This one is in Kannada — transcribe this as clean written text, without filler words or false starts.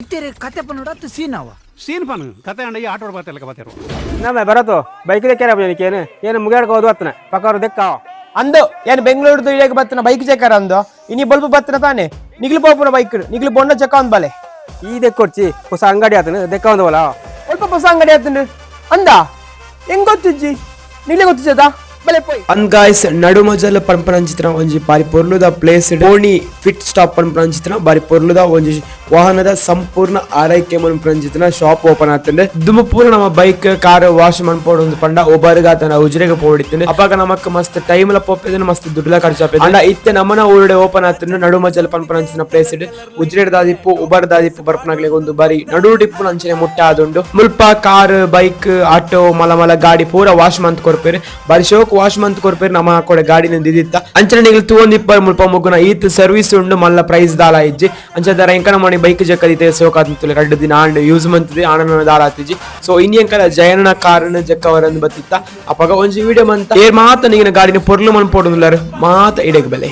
ಕತೆ ಪನ್ನೋಡ ಸೀನವ ಸೀನ್ ಪನ್ ಕತೆ ಅಂಡ ಈ ಆಟೋಡ್ ಬತ್ತಲ್ಲ ಬತ್ತಿರೋ ನಮ್ಮ ಬರತ್ತು ಬೈಕ್ ದೇಕ್ಕಾರ ಏನು ಮುಗಿಯಾಡ್ಕೋ ಹೋದ್ ಬತ್ತನ ಪಕ್ಕವ್ರು ದೆಕ್ಕಾವ ಅಂದು ಏನು ಬೆಂಗಳೂರು ಇಳಿಯಕ್ಕೆ ಬತ್ತನ ಬೈಕ್ ಚೆಕ್ಕಾರ ಅಂದು ಇನಿ ಬಲ್ಬು ಬತ್ತನ ತಾನೆ ನಿಗ್ಲು ಪೋಪುನ ಬೈಕ್ ನಿಗ್ಲು ಬೊಂಡ ಚೆಕ್ಕ ಒಂದ್ ಬಲೆ ಈ ದೆಕ್ಕೊಡ್ಚಿ ಹೊಸ ಅಂಗಡಿ ಆತನ ದೆಕ್ಕ ಒಂದವಲ್ಲ ಸ್ವಲ್ಪ ಹೊಸ ಅಂಗಡಿ ಆತಂಡು ಅಂದ ಹೆಂಗ್ ಗೊತ್ತಿಜ್ಜಿ ನಿಗ್ಲೆ ಗೊತ್ತಿದ್ದದ ಬಲೆ ಪೋಯ್ ಅಂದ್ ಗಾಯ್ಸ್ ನಡುಮಜಲ್ ಪಂಪನಂಚಿತ್ರ ಒಂಜಿ ಬಾರಿ ಪೊರ್ಲುದ ಪ್ಲೇಸ್ ಓಣಿ ಫಿಟ್ ಸ್ಟಾಪ್ ಪಂಪನಂಚಿತ್ರ ಬಾರಿ ಪೊರ್ಲುದ ಒಂಜಿ ವಾಹನದ ಸಂಪೂರ್ಣ ಆರೈಕೆ ಮನ್ಪನಂಚಿತ್ರ ಶಾಪ್ ಓಪನ್ ಆತಂಡೆ ದುಮಪೂರ ನಮ್ಮ ಬೈಕ್ ಕಾರ್ ವಾಶ್ ಮನ್ಪೋಡು ಒಂದು ಪಂಡ ಒಬ್ಬರಿಗಾತನ ಉಜ್ರೆಗೆ ಪೋಡಿತ್ತಂಡೆ ಅಪಾಗ ನಮಕ್ ಮಸ್ತ್ ಟೈಮ್ ಲ ಪೋಪಿದನ ಮಸ್ತ್ ದುಡ್ಲ ಖರ್ಚಾಪಿದೆ ಅಂಡ ಇತ್ತೆ ನಮ್ಮನ ಊರುಡೆ ಓಪನ್ ಆತಂಡೆ ನಡುಮಜಲ್ ಪಂಪನಂಚಿನ ಪ್ಲೇಸ್ ಇಡ್ ಉಜ್ರೆಡ್ ದಾದಿಪ್ಪು ಉಬರ್ ದಾದಿಪ್ಪು ಬರ್ಪನಾಗ್ಲಿಗೆ ಒಂದು ಬಾರಿ ನಡು ಡಿಪ್ಪು ನಂಚಿನ ಮುಟ್ಟ ಆದುಂಡು ಮುಲ್ಪ ಕಾರ್ ಬೈಕ್ ಆಟೋ ಮಲ ಗಾಡಿ ಪೂರ ವಾಶ್ ಮಂತ್ ಕೊರ್ಪೇರಿ ಬಾರಿ ಶೋಕ್ ವಾಶ್ ಮಂತ್ ಕೊರ್ಪೇರಿ ನಮ್ಮ ಹಾಕೋಡೆ ಗಾಡಿ ನಿಂದಿತ್ತ ಅಂಚನೆಗಳು ತೂಂದಿಪ್ಪರ್ ಮುಲ್ಪ ಮುಗ್ಗುನ ಈತ್ ಸರ್ವಿಸ್ ಉಂಡು ಮಲ್ಲ ಪ್ರೈಸ್ ದಾಲ ಇಜ್ಜಿ ಅಂಚದರ ಎಂಕನ ಮಾಡಿ ಬೈಕ್ ಜಕ್ಕದಿತ್ತೆ ಸೋಕಾತಿತ್ತು 2 ದಿನ ಆಂಡ್ ಯೂಸ್ ಮಂತಿದೆ ಆನನ ದಾಲ ಆತಿಜಿ ಸೊ ಇನ್ನಿಯಂಕಲ ಜಯನ ಕಾರಣ ಜಕ್ಕವರಂದು ಬತ್ತಿತ್ತ ಅಪಗ ಒಂಜಿ ವಿಡಿಯೋ ಮಂತ ಏರ್ ಮಾತ ನೀಗಿನ ಗಾಡಿನ ಪೊರ್ಲು ಮನ್ ಪೋಡುಲ್ಲರ್ ಮಾತ ಇಡೆಗ್ ಬೆಲೆ